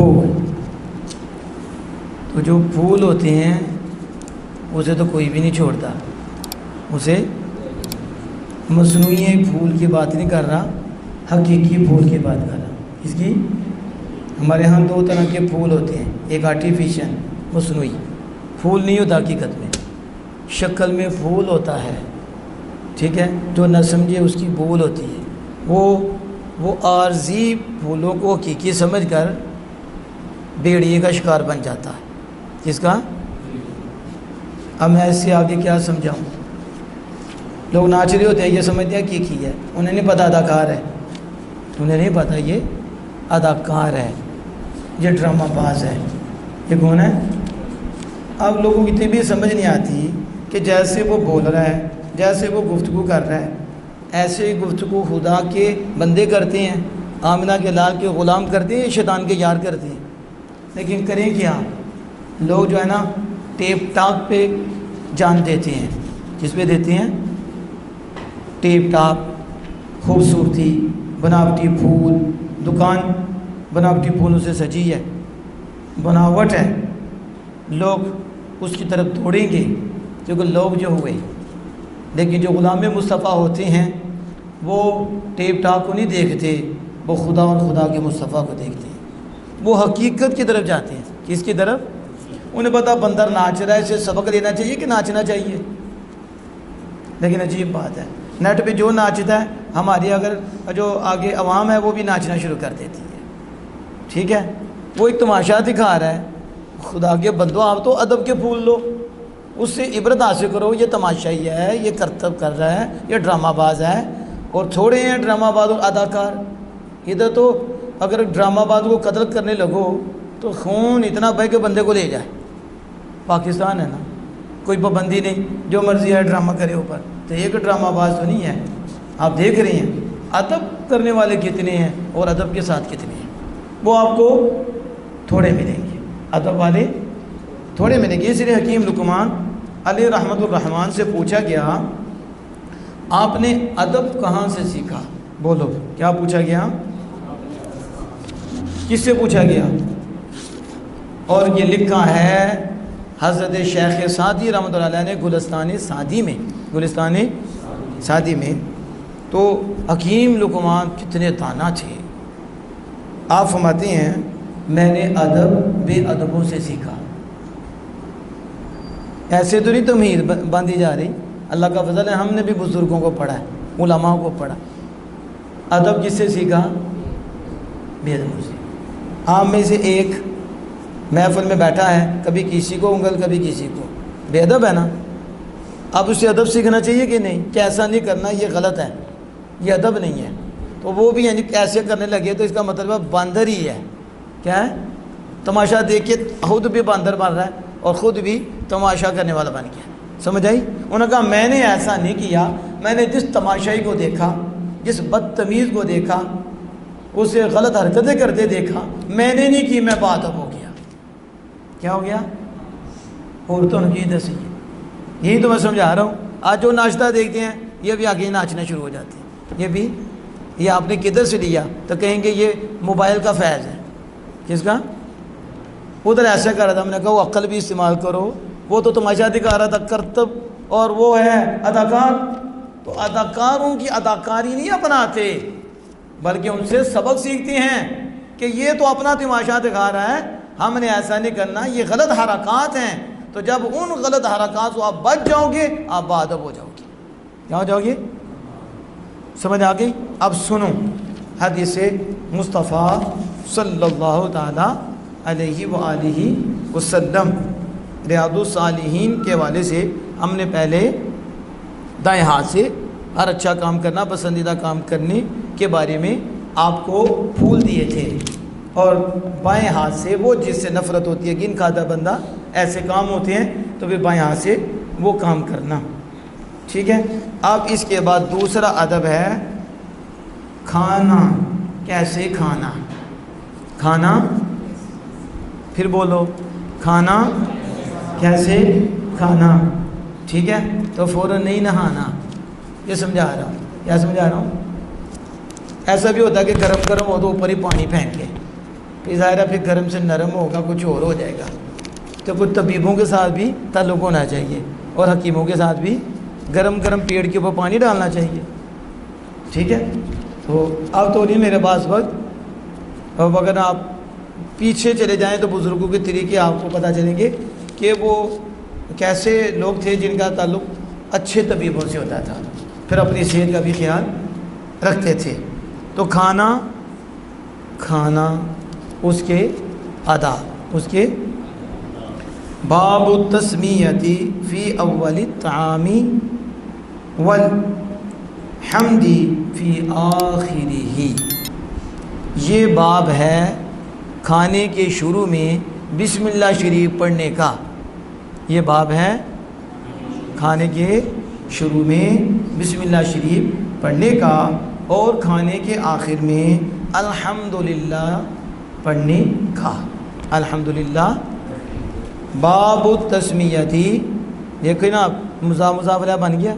پھول، تو جو پھول ہوتے ہیں اسے تو کوئی بھی نہیں چھوڑتا، اسے مصنوعی پھول کی بات نہیں کر رہا، حقیقی پھول کی بات کر رہا ہوں۔ اس کی ہمارے ہاں دو طرح کے پھول ہوتے ہیں، ایک آرٹیفیشل مصنوعی پھول نہیں ہوتا، حقیقت میں شکل میں پھول ہوتا ہے، ٹھیک ہے، جو نہ سمجھے اس کی بول ہوتی ہے، وہ عارضی پھولوں کو حقیقی سمجھ کر بیڑیے کا شکار بن جاتا ہے۔ کس کا؟ اب میں اس سے آگے کیا سمجھاؤں؟ لوگ ناچ رہے ہوتے ہیں، یہ سمجھتے ہیں حقیقی ہے، انہیں نہیں پتہ اداکار ہے، انہیں نہیں پتہ یہ اداکار ہے، یہ ڈرامہ باز ہے، یہ کون ہے؟ اب لوگوں کی اتنی بھی سمجھ نہیں آتی کہ جیسے وہ بول رہا ہے، جیسے وہ گفتگو کر رہا ہے، ایسے ہی گفتگو خدا کے بندے کرتے ہیں، آمنہ کے لال کے غلام کرتے ہیں، شیطان کے یار کرتے ہیں۔ لیکن کریں کیا؟ لوگ جو ہے نا ٹیپ ٹاپ پہ جان دیتے ہیں۔ کس پہ دیتے ہیں؟ ٹیپ ٹاپ، خوبصورتی، بناوٹی پھول، دکان بناوٹی پھولوں سے سجی ہے، بناوٹ ہے، لوگ اس کی طرف دوڑیں گے کیونکہ لوگ جو ہوئے، لیکن جو غلام مصطفیٰ ہوتے ہیں وہ ٹیپ ٹاپ کو نہیں دیکھتے، وہ خدا اور خدا کے مصطفیٰ کو دیکھتے ہیں، وہ حقیقت کی طرف جاتے ہیں۔ کس کی طرف؟ انہیں پتہ بندر ناچ رہا ہے، اسے سبق لینا چاہیے کہ ناچنا چاہیے؟ لیکن عجیب بات ہے، نیٹ پہ جو ناچتا ہے، ہماری اگر جو آگے عوام ہے وہ بھی ناچنا شروع کر دیتی ہے، ٹھیک ہے، وہ ایک تماشا دکھا رہا ہے۔ خدا کے بندو، آپ تو ادب کے پھول لو، اس سے عبرت حاصل کرو، یہ تماشائی ہے، یہ کرتب کر رہا ہے، یہ ڈرامہ باز ہے، اور تھوڑے ہیں ڈرامہ باز اور اداکار۔ ادھر تو اگر ڈرامہ باز کو قتل کرنے لگو تو خون اتنا بہے کہ بندے کو لے جائے۔ پاکستان ہے نا، کوئی پابندی نہیں، جو مرضی ہے ڈرامہ کرے اوپر، تو ایک ڈرامہ باز تو نہیں ہے۔ آپ دیکھ رہے ہیں ادب کرنے والے کتنے ہیں اور ادب کے ساتھ کتنے ہیں، وہ آپ کو تھوڑے ملیں گے، ادب والے تھوڑے ملیں گے۔ اس لیے حکیم لقمان علیہ رحمۃ الرحمن سے پوچھا گیا آپ نے ادب کہاں سے سیکھا؟ بولو کیا پوچھا گیا؟ کس سے پوچھا گیا؟ اور یہ لکھا ہے حضرت شیخ سعدی رحمۃ اللہ علیہ نے گلستان سعدی میں۔ تو حکیم لقمان کتنے دانا تھے۔ آپ فرماتے ہیں میں نے ادب بے ادبوں سے سیکھا۔ ایسے تو نہیں تمہید باندھی جا رہی، اللہ کا فضل ہے، ہم نے بھی بزرگوں کو پڑھا ہے، علماء کو پڑھا۔ ادب کس سے سیکھا؟ بے ادبوں سے۔ آپ میں سے ایک محفل میں بیٹھا ہے، کبھی کسی کو انگل کبھی کسی کو، بے ادب ہے نا، اب اسے ادب سیکھنا چاہیے کہ نہیں کہ ایسا نہیں کرنا، یہ غلط ہے، یہ ادب نہیں ہے۔ تو وہ بھی یعنی ایسے کرنے لگے تو اس کا مطلب باندر ہی ہے۔ کیا ہے؟ تماشا دیکھ کے خود بھی باندر بن رہا ہے اور خود بھی تماشا کرنے والا بن گیا۔ سمجھ آئی؟ انہوں نے کہا میں نے ایسا نہیں کیا، میں نے جس تماشائی کو دیکھا، جس بدتمیز کو دیکھا، اسے غلط حرکتیں کرتے دیکھا، میں نے نہیں کی، میں بادب ہو گیا۔ کیا ہو گیا؟ عورتوں کی دسی، یہی تو میں سمجھا رہا ہوں۔ آج جو ناچتا دیکھتے ہیں یہ بھی آگے ناچنا شروع ہو جاتے ہیں۔ یہ آپ نے کدھر سے لیا؟ تو کہیں گے یہ موبائل کا فیض ہے۔ کس کا؟ ادھر ایسا کر رہا تھا، ہم نے کہا وہ عقل بھی استعمال کرو، وہ تو تماشا دکھا رہا تھا کرتب، اور وہ ہے اداکار۔ تو اداکاروں کی اداکاری نہیں اپناتے بلکہ ان سے سبق سیکھتے ہیں کہ یہ تو اپنا تماشا دکھا رہا ہے، ہم نے ایسا نہیں کرنا، یہ غلط حرکات ہیں۔ تو جب ان غلط حرکات کو آپ بچ جاؤ گے آپ باادب ہو جاؤ گے۔ کیا ہو جاؤ گے؟ سمجھ آ گئی؟ اب سنو حدیث مصطفیٰ صلی اللہ تعالی علیہ وآلہ وسلم، ریاض الصالحین کے حوالے سے ہم نے پہلے دائیں ہاتھ سے ہر اچھا کام کرنا، پسندیدہ کام کرنے کے بارے میں آپ کو پھول دیے تھے، اور بائیں ہاتھ سے وہ جس سے نفرت ہوتی ہے، گن کھاتا بندہ ایسے کام ہوتے ہیں، تو پھر بائیں ہاتھ سے وہ کام کرنا، ٹھیک ہے۔ اب اس کے بعد دوسرا ادب ہے کھانا، کیسے کھانا، کھانا پھر بولو کھانا کیسے کھانا، ٹھیک ہے۔ تو فوراً نہیں نہانا، یہ سمجھا رہا ہوں۔ کیا سمجھا رہا ہوں؟ ایسا بھی ہوتا ہے کہ گرم گرم ہو تو اوپر ہی پانی پھینک کے، پھر ظاہر ہے پھر گرم سے نرم ہوگا، کچھ اور ہو جائے گا۔ تو کچھ طبیبوں کے ساتھ بھی تعلق ہونا چاہیے اور حکیموں کے ساتھ بھی گرم گرم پیڑ کے اوپر پانی ڈالنا چاہیے، ٹھیک ہے۔ تو اب تو نہیں میرے پاس وقت، اب اگر آپ پیچھے چلے جائیں تو بزرگوں کے طریقے آپ کو پتہ چلیں گے کہ وہ کیسے لوگ تھے جن کا تعلق اچھے طبیبوں سے ہوتا تھا، پھر اپنی صحت کا بھی خیال رکھتے تھے۔ تو کھانا اس کے آداب، اس کے باب التسمیتی فی اول الطعام والحمد فی آخرہ، یہ باب ہے کھانے کے شروع میں بسم اللہ شریف پڑھنے کا۔ یہ باب ہے کھانے کے شروع میں بسم اللہ شریف پڑھنے کا اور کھانے کے آخر میں الحمدللہ پڑھنے کا۔ الحمدللہ باب التسمیتی، دیکھیں نا مضاف علیہ بن گیا،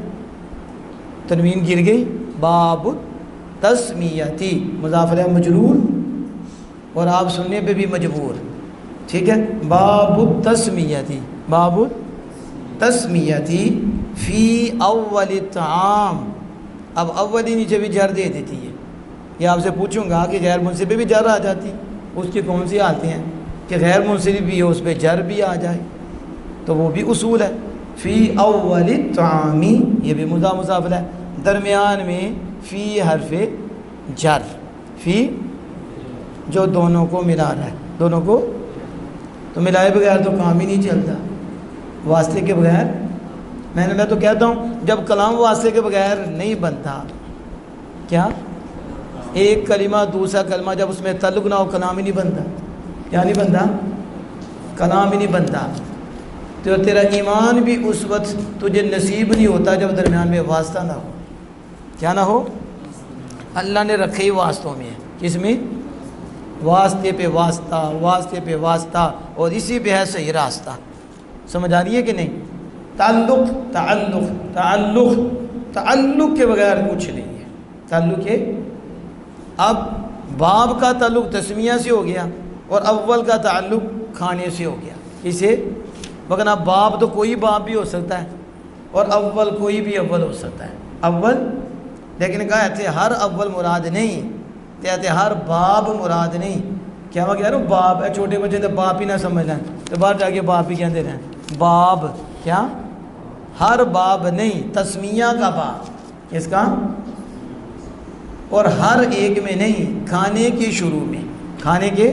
تنوین گر گئی، باب التسمیتی مضاف علیہ مجرور اور آپ سننے پہ بھی مجبور، ٹھیک ہے۔ باب التسمیتی، باب التسمیتی فی اول الطعام، اب اولی نیچے بھی جر دے دیتی ہے۔ یہ آپ سے پوچھوں گا کہ غیر منصرف پہ بھی جر آ جاتی، اس کی کون سی آتے ہیں کہ غیر منصرف بھی ہو اس پہ جر بھی آ جائے، تو وہ بھی اصول ہے۔ فی اول الطعام، یہ بھی مضاف ہے، درمیان میں فی حرف جر، فی جو دونوں کو ملا رہا ہے، دونوں کو تو ملائے بغیر تو کام ہی نہیں چلتا، واسطے کے بغیر۔ میں تو کہتا ہوں جب کلام واسطے کے بغیر نہیں بنتا، کیا ایک کلمہ دوسرا کلمہ جب اس میں تعلق نہ ہو کلام ہی نہیں بنتا، کیا نہیں بنتا؟ کلام ہی نہیں بنتا۔ تو تیرا ایمان بھی اس وقت تجھے نصیب نہیں ہوتا جب درمیان میں واسطہ نہ ہو، کیا نہ ہو؟ اللہ نے رکھے ہی واسطوں میں ہے، کس میں؟ واسطے پہ واسطہ، واسطے پہ واسطہ، اور اسی پہ ہے صحیح راستہ۔ سمجھ آ رہی ہے کہ نہیں؟ تعلق تعلق تعلق تعلق کے بغیر کچھ نہیں ہے، تعلق ہے۔ اب باب کا تعلق تسمیہ سے ہو گیا اور اول کا تعلق کھانے سے ہو گیا، اسے وگرنہ باب تو کوئی باب بھی ہو سکتا ہے اور اول کوئی بھی اول ہو سکتا ہے، اول، لیکن کہتے ہر اول مراد نہیں، کہتے ہر باب مراد نہیں۔ کیا وہ کہہ رہا ہوں باب ہے، چھوٹے بچے تو باپ ہی نہ سمجھ لیں تو باہر جا کے باپ ہی کہتے رہیں، باب کیا؟ ہر باب نہیں، تسمیہ کا باب، اس کا، اور ہر ایک میں نہیں، کھانے کے شروع میں، کھانے کے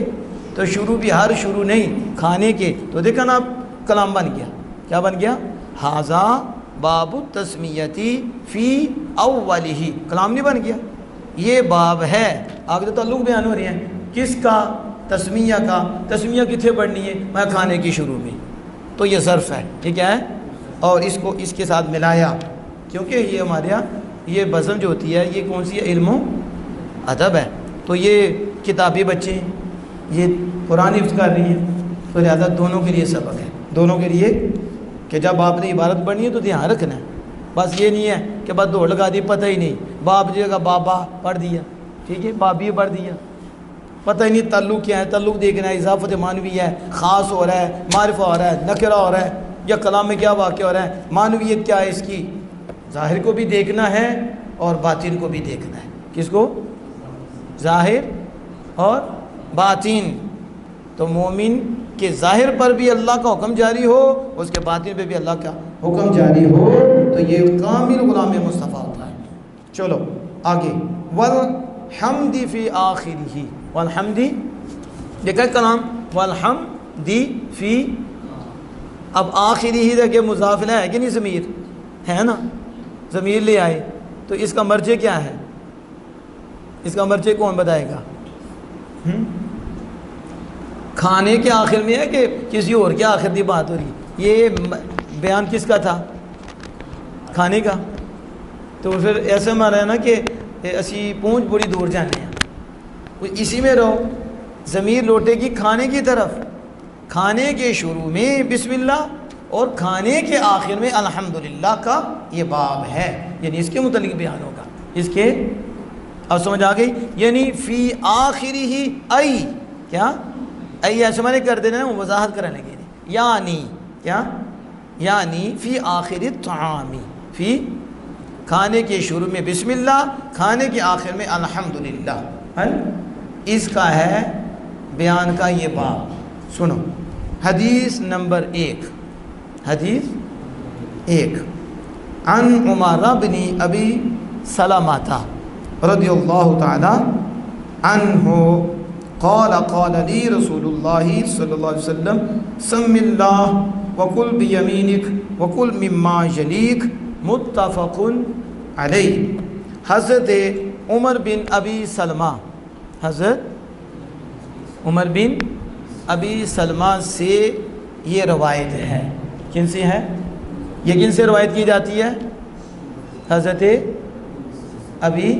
تو شروع بھی ہر شروع نہیں، کھانے کے تو دیکھا نا کلام بن گیا، کیا بن گیا؟ ھذا باب التسمیتی فی اولہ، کلام نہیں بن گیا، یہ باب ہے۔ آگے تو تعلق بیان ہو رہے ہیں، کس کا؟ تسمیہ کا۔ تسمیہ کتنے پڑھنی ہے؟ میں کھانے کی شروع میں، تو یہ ظرف ہے، یہ کیا ہے؟ اور اس کو اس کے ساتھ ملایا، کیونکہ یہ ہمارے یہاں یہ بزم جو ہوتی ہے یہ کون سی ہے؟ علم و ادب ہے، تو یہ کتابی بچے یہ قرآن حفظ کر رہی ہیں، تو لہٰذا دونوں کے لیے سبق ہے، دونوں کے لیے کہ جب آپ نے عبارت پڑھنی ہے تو دھیان رکھنا ہے، بس یہ نہیں ہے کہ بس دوڑ لگا دی، پتہ ہی نہیں، باپ جگہ بابا پڑھ دیا، ٹھیک ہے، بابی پڑھ دیا، پتہ ہی نہیں تعلق کیا ہے، تعلق دیکھنا ہے، اضافت معنوی ہے، خاص ہو رہا ہے، معرفہ ہو رہا ہے، نکرہ ہو رہا ہے، یا کلام میں کیا واقع ہو رہا ہے، معنویت کیا ہے اس کی، ظاہر کو بھی دیکھنا ہے اور باطن کو بھی دیکھنا ہے۔ کس کو؟ ظاہر اور باطن۔ تو مومن کے ظاہر پر بھی اللہ کا حکم جاری ہو، اس کے باطن پہ بھی اللہ کا حکم جاری ہو، تو یہ کامل غلام مصطفیٰ ہوتا ہے۔ چلو آگے، والحمد فی آخرہ، والحمد، دیکھا کلام، والحمد فی، اب آخری ہی دیکھے مضاف ہے کہ نہیں، ضمیر ہے نا، ضمیر لے آئے، تو اس کا مرجع کیا ہے؟ اس کا مرجع کون بتائے گا؟ کھانے کے آخر میں ہے کہ کسی اور کے آخر کی بات ہو رہی؟ یہ بیان کس کا تھا؟ کھانے کا۔ تو پھر ایسا ہمارا ہے نا کہ اسی پہنچ بڑی دور جانے ہیں، اسی میں رہو، ضمیر لوٹے گی کھانے کی طرف، کھانے کے شروع میں بسم اللہ اور کھانے کے آخر میں الحمدللہ کا یہ باب ہے، یعنی اس کے متعلق بیان ہوگا، اس کے، اب سمجھ آ گئی؟ یعنی فی آخری ہی ای، کیا ای ایسے میں کر دینا وہ وضاحت کرنے لگے یعنی کیا یعنی فی آخر الطعام فی کھانے کے شروع میں بسم اللہ کھانے کے آخر میں الحمدللہ اس کا ہے بیان کا یہ باب سنو حدیث نمبر 1 حدیث 1 عن عمر بن ابی سلمہ رضی اللہ تعالی عنہ قال قال لی رسول اللہ صلی اللہ علیہ وسلم سم اللہ وکل بیمینک وکل مما یلیک متفق علیہ۔ حضرت عمر بن ابی سلمہ حضرت عمر بن ابی سلمہ سے یہ روایت ہے، کن سے ہے یہ، کن سے روایت کی جاتی ہے؟ حضرت ابی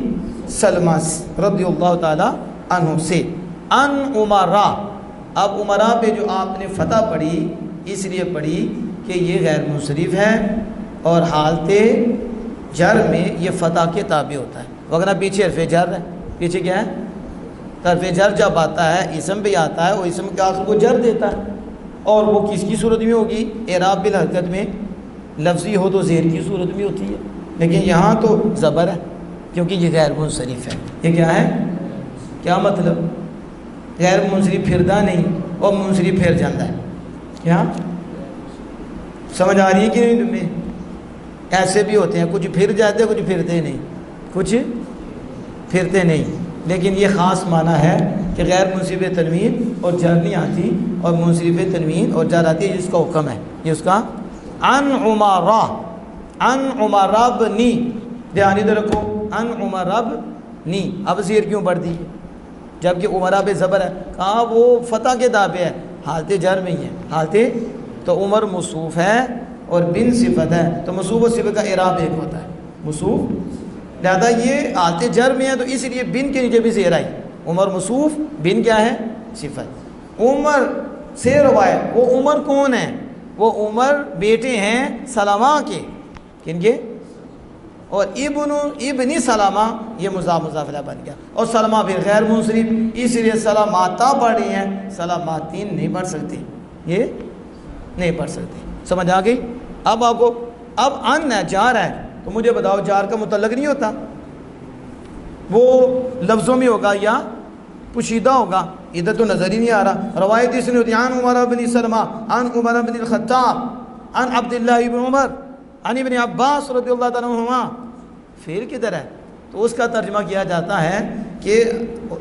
سلمہ رضی اللہ تعالی عنہ سے ان عمرہ۔ اب عمرہ پہ جو آپ نے فتح پڑھی اس لیے پڑھی کہ یہ غیر منصرف ہے اور حالت جر میں یہ فتح کے تابع ہوتا ہے، وغیرہ پیچھے حرف جر ہے، پیچھے کیا ہے حرف جر جب آتا ہے اسم بھی آتا ہے وہ اسم کے آخر کو جر دیتا ہے، اور وہ کس کی صورت میں ہوگی؟ اعراب بالحرکت میں لفظی ہو تو زیر کی صورت میں ہوتی ہے، لیکن یہاں تو زبر ہے کیونکہ یہ غیر منصرف ہے۔ یہ کیا ہے؟ کیا مطلب؟ غیر منصرف پھردا نہیں اور منصرف پھر جاتا ہے، کیا سمجھ آ رہی ہے کہ نہیں تمہیں؟ ایسے بھی ہوتے ہیں کچھ پھر جاتے کچھ پھرتے نہیں، کچھ پھرتے نہیں، لیکن یہ خاص معنی ہے کہ غیر منصرف تنوین اور جر نہیں آتی اور منصرف تنوین اور جر آتی ہے، جس کا حکم ہے یہ اس کا ان عمرہ ان عمرہ بنی، دھیان ادھر رکھو ان عمرہ بنی، اب زیر کیوں بڑھ دی جبکہ عمرہ پہ زبر ہے؟ کہاں وہ فتح کے دابے ہے، حالت جر میں ہی ہے، حالت تو عمر موصوف ہے اور بن صفت ہے تو موصوف و صفت کا اعراب ایک ہوتا ہے موصوف، لہذا یہ حالت جر میں ہے تو اس لیے بن کے نیچے بھی زیر آئی، عمر موصوف بن کیا ہے؟ صفت۔ عمر سے روایت، وہ عمر کون ہے؟ وہ عمر بیٹے ہیں سلمہ کے، کن کے؟ اور ابن سلمہ یہ مضاف الیہ بن گیا، اور سلمہ پھر غیر منصرف، اس لیے سلماتا پڑھ رہی ہیں، سلماتین نہیں پڑھ سکتے، یہ نہیں پڑھ سکتے، سمجھ آ گئی؟ اب آپ کو اب ان ہے جار ہے تو مجھے بتاؤ جار کا متعلق نہیں ہوتا، وہ لفظوں میں ہوگا یا پوشیدہ ہوگا، ادھر تو نظر ہی نہیں آ رہا۔ روایت اس نے ہوتی ہے عن عمر بن سلمہ عن عمر بن الخطاب عن عبداللہ بن عمر عن ابن عباس رضی اللہ تعالیٰ عنہما، پھر کدھر ہے؟ تو اس کا ترجمہ کیا جاتا ہے کہ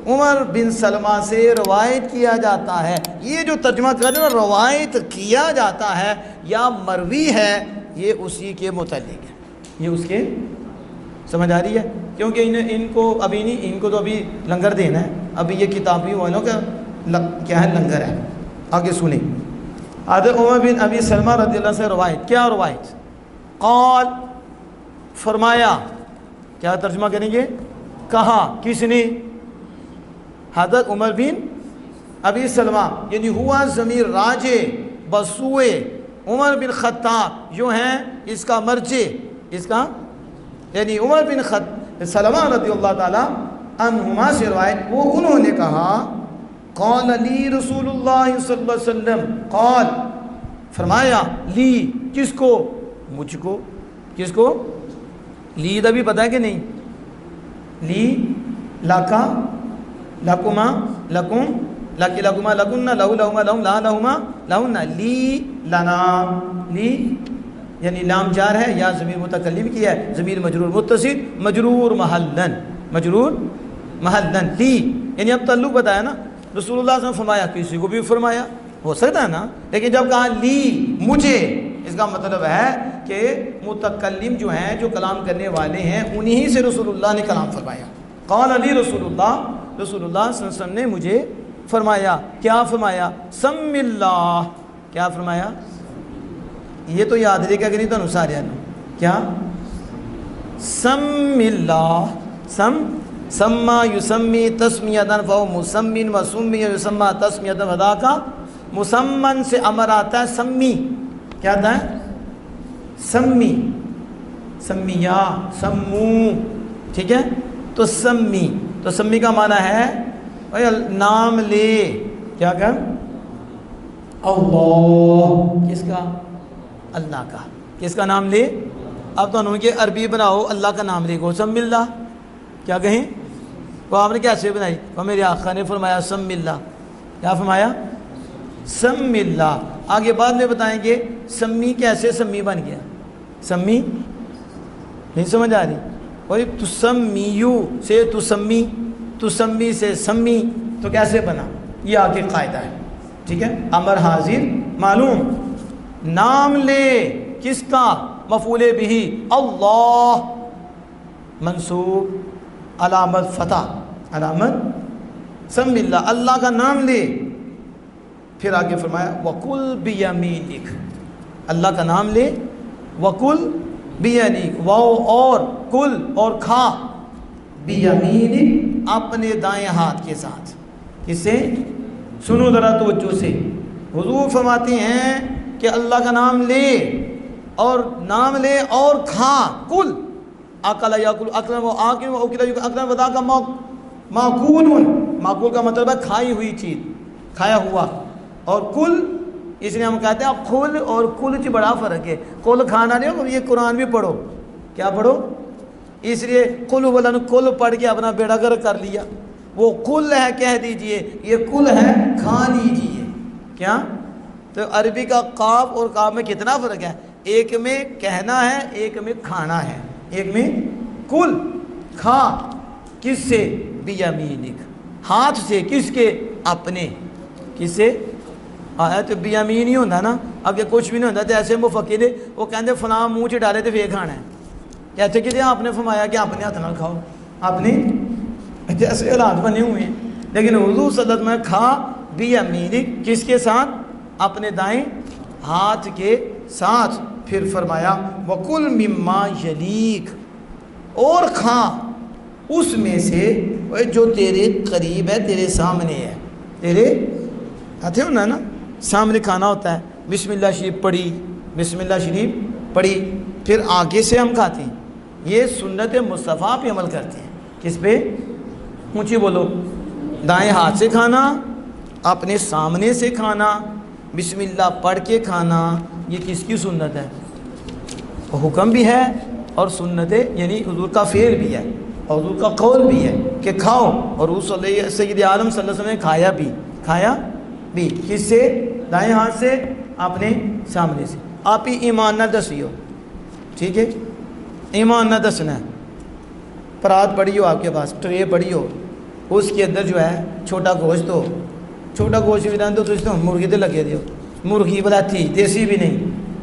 عمر بن سلمہ سے روایت کیا جاتا ہے، یہ جو ترجمہ کر رہے ہیں روایت کیا جاتا ہے یا مروی ہے، یہ اسی کے متعلق ہے، یہ اس کے، سمجھ آ رہی ہے؟ کیونکہ ان کو ابھی نہیں، ان کو تو ابھی لنگر دینا ہے، ابھی یہ کتاب بھی والوں کا کیا ہے؟ لنگر ہے۔ آگے سنیں، حضرت عمر بن ابی سلمہ رضی اللہ سے روایت، کیا روایت؟ قال فرمایا، کیا ترجمہ کریں گے؟ کہا، کس نے؟ حضرت عمر بن ابی سلمہ، یعنی ہوا ضمیر راجع بسوئے عمر بن خطاب جو ہیں اس کا مرجع، اس کا یعنی عمر بن سلمہ رضی اللہ تعالی عنہما سے روایت، وہ انہوں نے کہا قال لی رسول اللہ صلی اللہ علیہ وسلم، قال فرمایا، لی کس کو؟ مجھ کو، کس کو؟ لی دا بھی پتہ ہے کہ نہیں؟ لی لاکا لکما لکم لکی لکما لکن لہو لہما لہم لا لہما لہن، لی لنا، لی یعنی لام جار ہے یا ضمیر متکلم کی ہے، ضمیر مجرور متصل مجرور محلن، مجرور محلن، لی یعنی اب تعلق بتایا نا، رسول اللہ صلی اللہ علیہ وسلم فرمایا، کسی کو بھی فرمایا ہو سکتا ہے نا، لیکن جب کہا لی مجھے، اس کا مطلب ہے کہ متکلم جو ہیں، جو کلام کرنے والے ہیں، انہی سے رسول اللہ نے کلام فرمایا۔ قال علی رسول اللہ، رسول اللہ صلی اللہ علیہ وسلم نے مجھے فرمایا، کیا فرمایا؟ سم اللہ، کیا فرمایا؟ یہ تو یاد رہے گا کہ نہیں تو سارے کیا؟ سم اللہ، سما یسمی تسمیتن فہو مسمن و سمی یسمہ تسمیتن فدا کا مسمن سے امر آتا ہے سمی، کیا آتا ہے؟ سمی، سمیا، سمو، ٹھیک ہے؟ تو سمی کا معنی ہے نام لے، کیا کہا؟ اللہ، کس کا؟ اللہ کا۔ کس کا نام لے؟ اب تو انہوں نے عربی بناؤ، اللہ کا نام لے گو سم اللہ، کیا کہیں؟ وہ آپ نے کیسے بنائی؟ وہ میرے آقا نے فرمایا سم اللہ، کیا فرمایا؟ سم اللہ۔ آگے بعد میں بتائیں گے سمی کیسے سمی بن گیا، سمی نہیں سمجھ آ رہی؟ اور تسمیو سے تسمی، تسمی سے سمی، تو کیسے بنا؟ یہ آگے قاعدہ ہے، ٹھیک ہے؟ امر حاضر معلوم، نام لے کس کا؟ مفعول بھی اللہ، منصوب، علامت فتح، علامت سم اللہ، اللہ کا نام لے۔ پھر آگے فرمایا وَقُلْ بِيَمِينِكَ، اللہ کا نام لے، وَقُلْ بِيَمِينِكَ، واو اور کل اور کھا، بِيَمِينِكَ اپنے دائیں ہاتھ کے ساتھ۔ کس سے؟ سنو ذرا توجہ سے، حضور فرماتے ہیں کہ اللہ کا نام لے اور نام لے اور کھا، کل اکل یاکل اکلن و آکل و اکل یاکل اکلن و ذاک معقول، معقول کا مطلب ہے کھائی ہوئی چیز، کھایا ہوا، اور کل اس لیے ہم کہتے ہیں کھل اور کل چ بڑا فرق ہے، کل کھانا نہیں ہو، یہ قرآن بھی پڑھو، کیا پڑھو؟ اس لیے کل ولن کل پڑھ کے اپنا بیڑا گر کر لیا، وہ کل ہے کہہ دیجئے، یہ کل ہے کھا لیجئے، کیا؟ تو عربی کا قاف اور کاف میں کتنا فرق ہے؟ ایک میں کہنا ہے، ایک میں کھانا ہے، ایک میں کل کھا، کس سے؟ بیامینک، ہاتھ سے، کس کے؟ اپنے، کس سے؟ تو بیامین ہی ہوتا نا، اگر کچھ بھی نہیں ہوتا تو ایسے مفکر وہ کہتے فلاں منہ چ ڈالے تو پھر کھانا ہے، کہتے کہ آپ نے فرمایا کہ اپنے ہاتھ نہ کھاؤ، اپنے جیسے حالات بنے ہوئے ہیں، لیکن حضور صلی اللہ علیہ وسلم کھا بیامینک، کس کے ساتھ؟ اپنے دائیں ہاتھ کے ساتھ۔ پھر فرمایا وَقُلْ مِمَّا يَلِيكَ، اور کھا اس میں سے جو تیرے قریب ہے، تیرے سامنے ہے، تیرے ہاتھے ہونا نا، سامنے کھانا ہوتا ہے، بسم اللہ شریف پڑھی، بسم اللہ شریف پڑھی، پھر آگے سے ہم کھاتے ہیں، یہ سنت مصطفیٰ پہ عمل کرتے ہیں، کس پہ؟ اونچی بولو، دائیں ہاتھ سے کھانا، اپنے سامنے سے کھانا، بسم اللہ پڑھ کے کھانا، یہ کس کی سنت ہے؟ حکم بھی ہے اور سنت، یعنی حضور کا فعل بھی ہے اور حضور کا قول بھی ہے کہ کھاؤ، اور حضور سید عالم صلی اللہ علیہ وسلم نے کھایا بھی، کھایا بھی، کس سے؟ دائیں ہاتھ سے، اپنے سامنے سے۔ آپ ہی ایمان نہ دسیو، ٹھیک ہے؟ ایمان نہ دسنا ہے، پرات پڑی ہو آپ کے پاس، ٹرے پڑی ہو، اس کے اندر جو ہے چھوٹا گوشت ہو، چھوٹا گوشت بھی رہتا تو مرغی تو لگے دیو، مرغی بلاتی، دیسی بھی نہیں،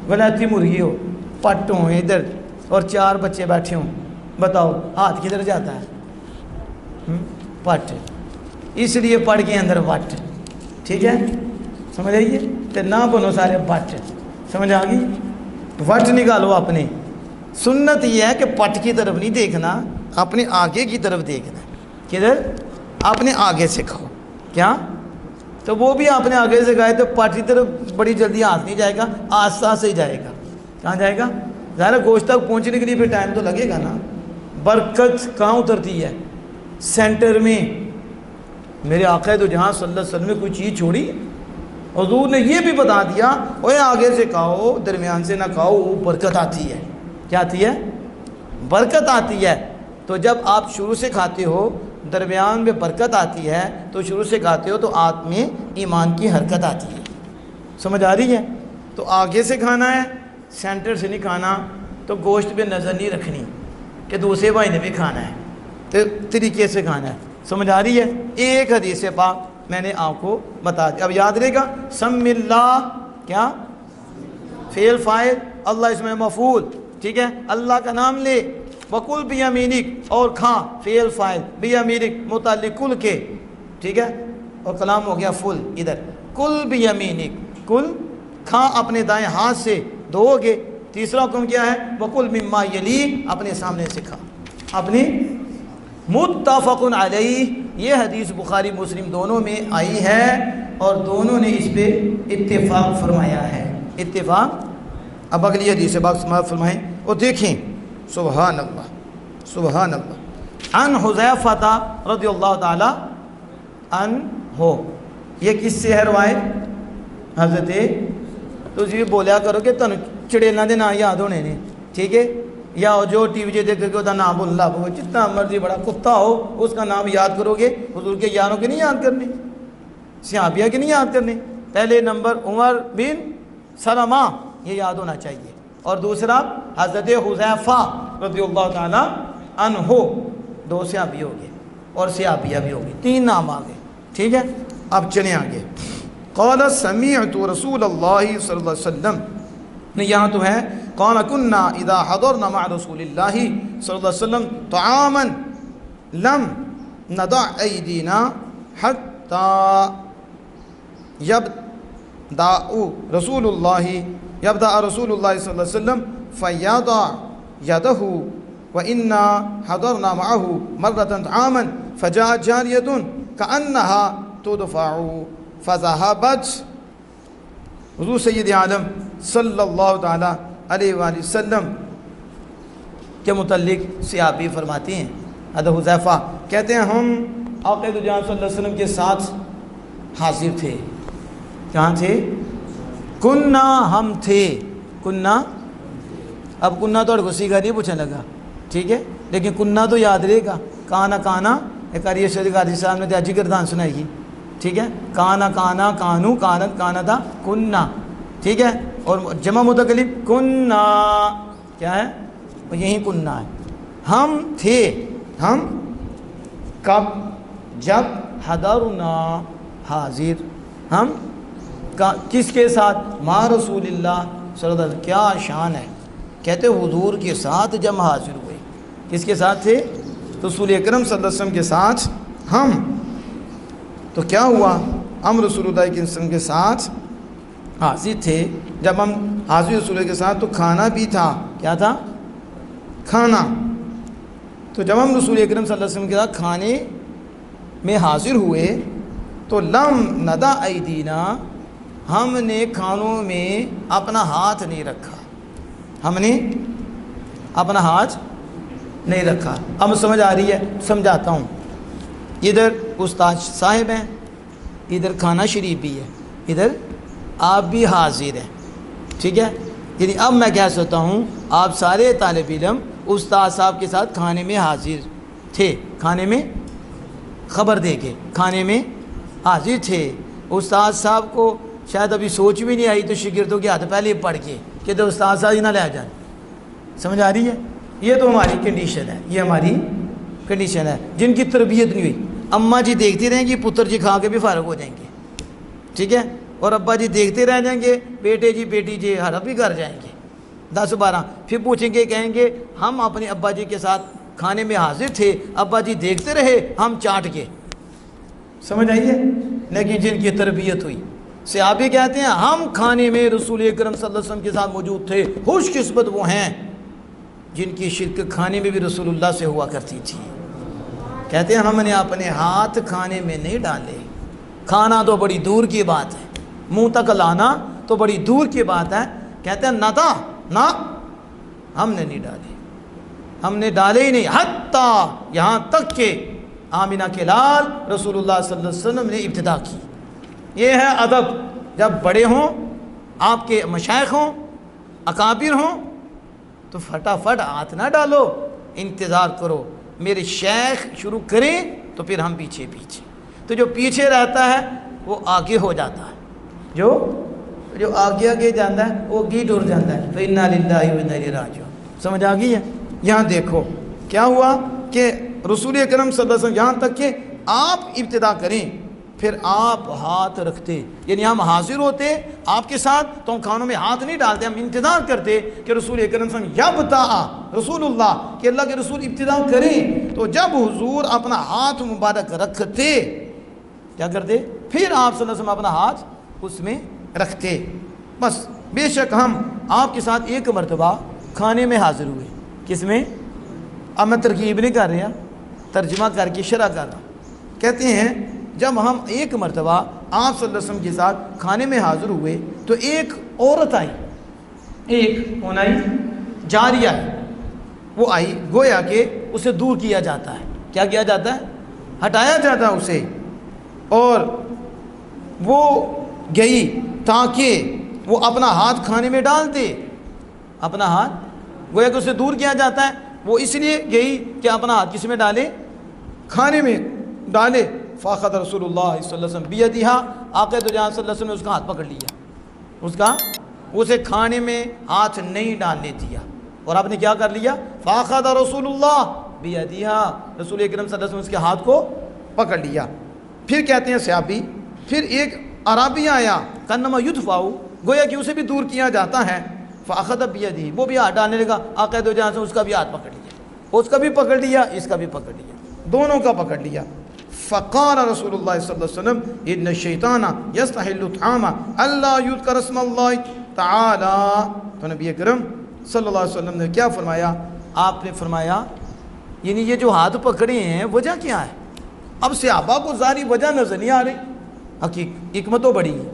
بلاتی مرغی ہو، پٹ ہوں ادھر اور 4 بچے بیٹھے ہوں، بتاؤ ہاتھ کدھر جاتا ہے؟ پٹ، اس لیے پڑھ کے اندر وٹ، ٹھیک ہے؟ سمجھ آئیے؟ تو نہ بنو سارے پٹ، سمجھ آ گئی؟ وٹ نکالو اپنے، سنت یہ ہے کہ پٹ کی طرف نہیں دیکھنا، اپنے آگے کی طرف دیکھنا، کدھر؟ اپنے آگے سے کھاؤ، کیا؟ تو وہ بھی اپنے آگے سے کھائے تو پٹ کی طرف بڑی جلدی ہاتھ نہیں جائے گا، آستہ سے ہی جائے گا، کہاں جائے گا؟ ظاہر گوشت تک پہنچنے کے لیے پھر ٹائم تو لگے گا نا۔ برکت کہاں اترتی ہے؟ سینٹر میں۔ میرے آقا تو جہاں صلی اللہ علیہ وسلم نے کوئی چیز چھوڑی، حضور نے یہ بھی بتا دیا اوے آگے سے کھاؤ، درمیان سے نہ کھاؤ، برکت آتی ہے۔ کیا آتی ہے؟ برکت آتی ہے۔ تو جب آپ شروع سے کھاتے ہو، درمیان میں برکت آتی ہے، تو شروع سے کھاتے ہو تو آپ میں ایمان کی حرکت آتی ہے۔ سمجھ آ رہی ہے؟ تو آگے سے کھانا ہے، سینٹر سے نہیں کھانا، تو گوشت پہ نظر نہیں رکھنی کہ دوسرے بھائی نے بھی کھانا ہے، تو طریقے سے کھانا ہے۔ سمجھ آ رہی ہے؟ ایک حدیث پاک میں نے آپ کو بتا دیا، اب یاد رہے گا۔ سم اللہ، کیا؟ فعل فاعل، اللہ اسم مفعول، ٹھیک ہے؟ اللہ کا نام لے، وَقُلْ بِيَمِينِكَ، اور کھا، فعل فاعل، بیمینک متعلق کل کے، ٹھیک ہے؟ اور کلام ہو گیا فل ادھر، کل بیمینک، کل کھا اپنے دائیں ہاتھ سے، دو ہو گئے۔ تیسرا حکم کیا ہے؟ وَقُلْ مِمَّا يَلِيكَ، اپنے سامنے سے کھا، اپنی۔ متفق علیہ، یہ حدیث بخاری مسلم دونوں میں آئی ہے اور دونوں نے اس پہ اتفاق فرمایا ہے، اتفاق۔ اب اگلی حدیث سے بات سماعت فرمائیں اور دیکھیں، سبحان اللہ سبحان اللہ۔ عن حذیفہ رضی اللہ تعالی عنہ، یہ کس سے ہے روایت؟ حضرت تو جی بولیا کرو کہ تن چڑیلاں دے نام یاد ہونے نے، ٹھیک ہے، یا جو ٹی وی دیکھ کے دا نام بول اللہ، جتنا مرضی بڑا کتا ہو اس کا نام یاد کرو گے، حضور کے یاروں کے نہیں یاد کرنے، صحابیہ کے نہیں یاد کرنے. پہلے نمبر عمر بن سلمہ، یہ یاد ہونا چاہیے، اور دوسرا حضرت حذیفہ رضی اللہ تعالی عنہ، 2 صحابی ہو گئے اور صحابیہ بھی ہو گئی، 3 نام آ گئے. ٹھیک ہے، اب چلیں آگے. قال سمعت رسول اللہ صلی اللہ علیہ وسلم، یہاں تو ہے قال كنا اذا حضرنا مع رسول اللہ صلی اللہ علیہ وسلم طعاما لم نضع ایدینا حتى يبدأ رسول اللہ صلی اللہ علیہ وسلم فيضع يده وإنا حضرنا معه مرة طعاما فجاءت جارية كأنها تدفع فذهبت. حضور سید عالم صلی اللہ تعالیٰ علیہ وآلہ وسلم کے متعلق صحابی فرماتی ہیں، حضرت حذیفہ کہتے ہیں ہم آقا دو جہاں صلی اللہ علیہ وسلم کے ساتھ حاضر تھے. کہاں تھے؟ کننا، ہم تھے. کننا، اب کننا تو اڑگسی کا نہیں پوچھنے لگا، ٹھیک ہے، لیکن کننا تو یاد رہے گا. کانا کانا ایک قاری شریف قادری صاحب نے تیاجی گردان سنائی گی، ٹھیک ہے، کانا کانا کانو کانت کانا تھا کننا، ٹھیک ہے، اور جمع متکلم کننا کیا ہے؟ یہی کننا ہے. ہم تھے، ہم کب؟ جب حضرنا، حاضر، ہم کس کے ساتھ؟ مع رسول اللہ صلی اللہ علیہ وسلم. کیا شان ہے، کہتے حضور کے ساتھ جب حاضر ہوئے. کس کے ساتھ تھے؟ رسول اکرم صلی اللہ علیہ وسلم کے ساتھ ہم. تو کیا ہوا؟ ہم رسول اللہ کے وسلم کے ساتھ حاضر تھے. جب ہم حاضر رسول اللہ کے ساتھ تو کھانا بھی تھا. کیا تھا؟ کھانا. تو جب ہم رسول اکرم صلی اللہ علیہ وسلم کے ساتھ کھانے میں حاضر ہوئے تو لم ندا ایدینا، ہم نے کھانوں میں اپنا ہاتھ نہیں رکھا. ہم نے اپنا ہاتھ نہیں رکھا. اب سمجھ آ رہی ہے؟ سمجھاتا ہوں. ادھر استاد صاحب ہیں، ادھر کھانا شریف بھی ہے، ادھر آپ بھی حاضر ہیں، ٹھیک ہے. یعنی اب میں کہہ سکتا ہوں آپ سارے طالب علم استاد صاحب کے ساتھ کھانے میں حاضر تھے، کھانے میں خبر دے کے کھانے میں حاضر تھے. استاد صاحب کو شاید ابھی سوچ بھی نہیں آئی تو شاگردوں کے ہاتھ پہلے پڑھ کے کہ تو استاد صاحب ہی نہ لے جائیں. سمجھ آ رہی ہے؟ یہ تو ہماری کنڈیشن ہے، یہ ہماری کنڈیشن ہے. جن کی تربیت نہیں ہوئی، اماں جی دیکھتی رہیں گی، پتر جی کھا کے بھی فارغ ہو جائیں گے، ٹھیک ہے، اور ابا جی دیکھتے رہ جائیں گے، بیٹے جی بیٹی جی ہر بھی کر جائیں گے 10-12. پھر پوچھیں گے، کہیں گے ہم اپنے ابا جی کے ساتھ کھانے میں حاضر تھے، ابا جی دیکھتے رہے، ہم چاٹ کے. سمجھ آئیے؟ لیکن جن کی تربیت ہوئی، صحابی کہتے ہیں ہم کھانے میں رسول اکرم صلی اللہ علیہ وسلم کے ساتھ موجود تھے. خوش قسمت وہ ہیں جن کی شرکت کھانے میں بھی رسول اللہ سے ہوا کرتی تھی. کہتے ہیں ہم نے اپنے ہاتھ کھانے میں نہیں ڈالے. کھانا تو بڑی دور کی بات ہے، منہ تک لانا تو بڑی دور کی بات ہے. کہتے ہیں نہ تھا، نہ ہم نے نہیں ڈالے، ہم نے ڈالے ہی نہیں. حتیٰ یہاں تک کہ آمینہ کے لال رسول اللہ صلی اللہ علیہ وسلم نے ابتدا کی. یہ ہے ادب. جب بڑے ہوں، آپ کے مشائخ ہوں، اکابر ہوں، تو فٹافٹ ہاتھ نہ ڈالو، انتظار کرو میرے شیخ شروع کریں تو پھر ہم پیچھے پیچھے. تو جو پیچھے رہتا ہے وہ آگے ہو جاتا ہے، جو آگے آگے جاتا ہے وہ گیٹ اڑ جاتا ہے. فَإِنَّا لِلَّهِ وَإِنَّا إِلَيْهِ رَاجِعُونَ. سمجھ آ گئی ہے؟ یہاں دیکھو کیا ہوا کہ رسول اکرم صلی اللہ علیہ وسلم یہاں تک کہ آپ ابتدا کریں پھر آپ ہاتھ رکھتے. یعنی ہم حاضر ہوتے آپ کے ساتھ تو ہم کھانوں میں ہاتھ نہیں ڈالتے، ہم انتظار کرتے کہ رسول اکرم صلی اللہ علیہ وسلم یبدأ رسول اللہ، کہ اللہ کے رسول ابتدا کریں. تو جب حضور اپنا ہاتھ مبارک رکھتے، کیا کرتے؟ پھر آپ صلی اللہ علیہ وسلم اپنا ہاتھ اس میں رکھتے. بس بے شک ہم آپ کے ساتھ ایک مرتبہ کھانے میں حاضر ہوئے. کس میں؟ اب میں ترکیب نہیں کر رہا، ترجمہ کر کے شرح کر رہا. کہتے ہیں جب ہم ایک مرتبہ آپ صلی اللہ علیہ وسلم کے ساتھ کھانے میں حاضر ہوئے تو ایک عورت آئی، ایک کون آئی؟ جاریہ ہے. وہ آئی، گویا کہ اسے دور کیا جاتا ہے. کیا کیا جاتا ہے؟ ہٹایا جاتا ہے اسے. اور وہ گئی تاکہ وہ اپنا ہاتھ کھانے میں ڈال دے. اپنا ہاتھ گویا کہ اسے دور کیا جاتا ہے, وہ اس لیے گئی کہ اپنا ہاتھ کس میں ڈالے, کھانے میں ڈالے. فاخذ رسول اللہ صلی اللہ علیہ وسلم بیدہا, آقا دو جہاں صلی اللہ علیہ وسلم نے اس کا ہاتھ پکڑ لیا, اسے کھانے میں ہاتھ نہیں ڈالنے دیا. اور آپ نے کیا کر لیا, فاخذ رسول اللہ بیدہا, رسول اکرم صلی اللہ علیہ وسلم اس کے ہاتھ کو پکڑ لیا. پھر کہتے ہیں صحابی, پھر ایک عربی آیا, کانما یدفعو, گویا کہ اسے بھی دور کیا جاتا ہے. فاخذ بیدہ, وہ بھی ہاتھ ڈالنے لگا. آقا دو جہاں سے اس کا بھی ہاتھ پکڑ لیا, اس کا بھی پکڑ لیا, اس کا بھی پکڑ لیا, دونوں کا پکڑ لیا. فقال رسول اللہ صلی اللہ علیہ وسلم ان الشیطان یستحل الطعام الا یذکر اسم اللہ تعالی. تو نبی اکرم صلی اللہ علیہ وسلم نے کیا فرمایا, آپ نے فرمایا یعنی یہ جو ہاتھ پکڑے ہیں وجہ کیا ہے. اب صحابہ کو ظاہری وجہ نظر نہیں آ رہی, حکمت تو بڑی ہے,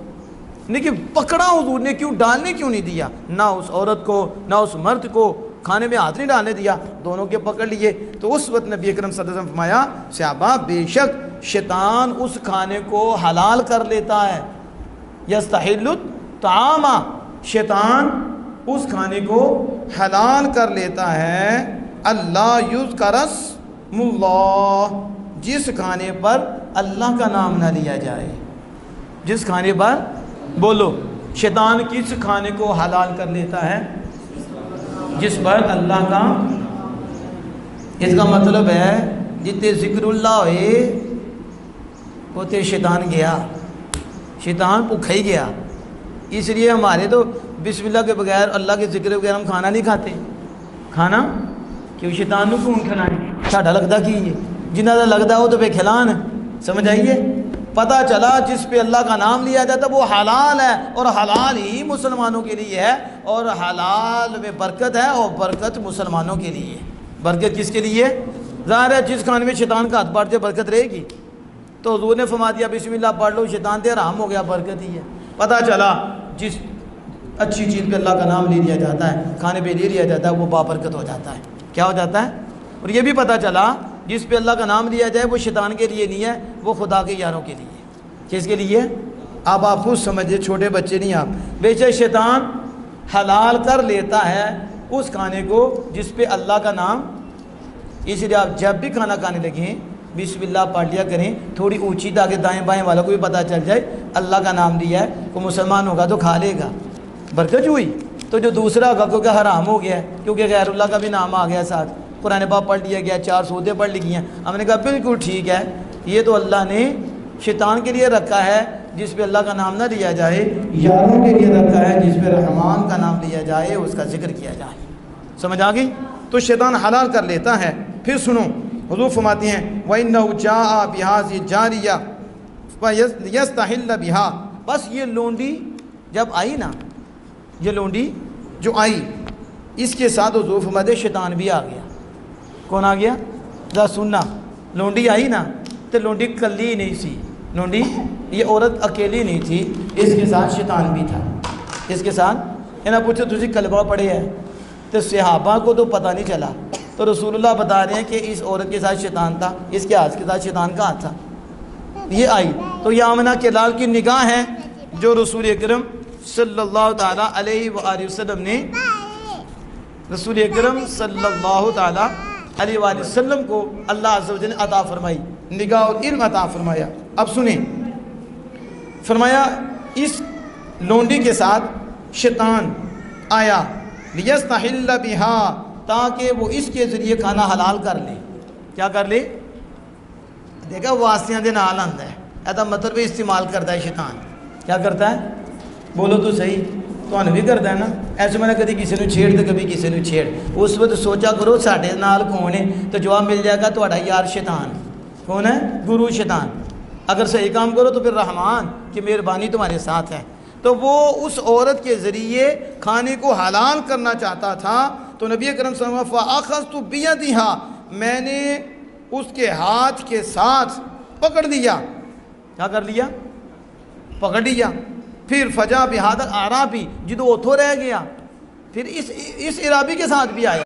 لیکن پکڑا حضور نے کیوں, ڈالنے کیوں نہیں دیا, نہ اس عورت کو نہ اس مرد کو کھانے میں ہاتھ نہیں ڈالنے دیا, دونوں کے پکڑ لیے. تو اس وقت نبی اکرم صلی اللہ علیہ وسلم فرمایا, صحابہ بے شک شیطان اس کھانے کو حلال کر لیتا ہے. یستحل الطعام, شیطان اس کھانے کو حلال کر لیتا ہے. اللہ یذکر اسم اللہ, جس کھانے پر اللہ کا نام نہ لیا جائے. جس کھانے پر, بولو, شیطان کس کھانے کو حلال کر لیتا ہے, جس پر اللہ کا, اس کا مطلب ہے جتنے ذکر اللہ ہوئے ہوتے شیطان گیا, شیطان بھوکا ہی گیا. اس لیے ہمارے تو بسم اللہ کے بغیر, اللہ کے ذکر کے بغیر ہم کھانا نہیں کھاتے. کھانا کیوں, شیطان کو کون کھلائیں, ساڈا لگتا کی ہے, جنہاں دا لگتا وہ تو بے کھلان ہے. سمجھ آئیے, پتہ چلا جس پہ اللہ کا نام لیا جاتا وہ حلال ہے, اور حلال ہی مسلمانوں کے لیے ہے, اور حلال میں برکت ہے, اور برکت مسلمانوں کے لیے. برکت کس کے لیے, ظاہر ہے جس کھانے میں شیطان کا ہاتھ پڑ جائے برکت رہے گی. تو حضور نے فرما دیا بسم اللہ پڑھ لو, شیطان تے حرام ہو گیا, برکت ہی ہے. پتہ چلا جس اچھی چیز پہ اللہ کا نام لے لیا جاتا ہے, کھانے پہ لے لیا جاتا ہے, وہ بابرکت ہو جاتا ہے. کیا ہو جاتا ہے, اور یہ بھی پتہ چلا جس پہ اللہ کا نام لیا جائے وہ شیطان کے لیے نہیں ہے, وہ خدا کے یاروں کے لیے. کس کے لیے, اب آپ خود سمجھے, چھوٹے بچے نہیں آپ. بے شک شیطان حلال کر لیتا ہے اس کھانے کو جس پہ اللہ کا نام. اس لیے آپ جب بھی کھانا کھانے لگیں بسم اللہ پڑھ لیا کریں, تھوڑی اونچی, تاکہ دائیں بائیں والا کو بھی پتہ چل جائے اللہ کا نام لیا ہے, کوئی مسلمان ہوگا تو کھا لے گا, برکت ہوئی. تو جو دوسرا ہوگا کیونکہ حرام ہو گیا ہے, کیونکہ غیر اللہ کا بھی نام آ گیا ساتھ, قرآن پاک پڑھ لیا گیا, 4 سودے پڑھ لی ہیں. ہم نے کہا بالکل ٹھیک ہے, یہ تو اللہ نے شیطان کے لیے رکھا ہے جس پہ اللہ کا نام نہ لیا جائے, یاروں کے لیے رکھا ہے جس پہ رحمان کا نام لیا جائے, اس کا ذکر کیا جائے. سمجھ آ گئی. تو شیطان حلال کر لیتا ہے. پھر سنو, حضور فرماتے ہیں وَإِنَّهُ جَاءَ بِهَذِهِ الْجَارِيَةِ فَيَسْتَحِلَّ بِهَا, بس یہ لونڈی جب آئی نا, یہ لونڈی جو آئی, اس کے ساتھ حضور فرماتے ہیں شیطان بھی آ گیا. کون آ گیا, ذرا سننا, لونڈی آئی نا تو لونڈی کلی نہیں سی, لونڈی یہ عورت اکیلی نہیں تھی, اس کے ساتھ شیطان بھی تھا. اس کے ساتھ انہیں پوچھو تجھے کلمہ پڑھے ہے, تو صحابہ کو تو پتہ نہیں چلا, تو رسول اللہ بتا رہے ہیں کہ اس عورت کے ساتھ شیطان تھا, اس کے ہاتھ کے ساتھ شیطان کا ہاتھ تھا. یہ آئی تو یہ آمنہ کے لال کی نگاہ ہے جو رسول اکرم صلی اللہ تعالیٰ علیہ وآلہ وسلم نے, رسول اکرم صلی اللہ تعالیٰ علیہ وآلہ وسلم کو اللہ عز و جل نے عطا فرمائی, نگاہ اور علم عطا فرمایا. اب سنیں, فرمایا اس لونڈی کے ساتھ شیطان آیا, لیستحل بہا, تاکہ وہ اس کے ذریعے کھانا حلال کر لے. کیا کر لے, دیکھا واسطیاں دے نال آندا ہے, ایسا مطلب استعمال کرتا ہے شیطان. کیا کرتا ہے, بولو تو صحیح, تو بھی کرتا ہے نا. ایسے میں نے کبھی کسی نے چھیڑ تو کبھی کسی نے چھیڑ, اس وقت سوچا کرو ساڈے نال کون ہے, تو جواب مل جائے گا تہاڈا یار شیطان. کون ہے, گرو شیطان. اگر صحیح کام کرو تو پھر رحمان کی مہربانی تمہارے ساتھ ہے. تو وہ اس عورت کے ذریعے کھانے کو حلال کرنا چاہتا تھا, تو نبی کرم صلی اللہ علیہ وسلم فَأَخَذْتُ بِيَدِهَا, میں نے اس کے ہاتھ کے ساتھ پکڑ لیا. کیا کر لیا, پکڑ لیا. پھر فجا بہادر عرابی, جدو اتھو رہ گیا, پھر اس عرابی کے ساتھ بھی آیا.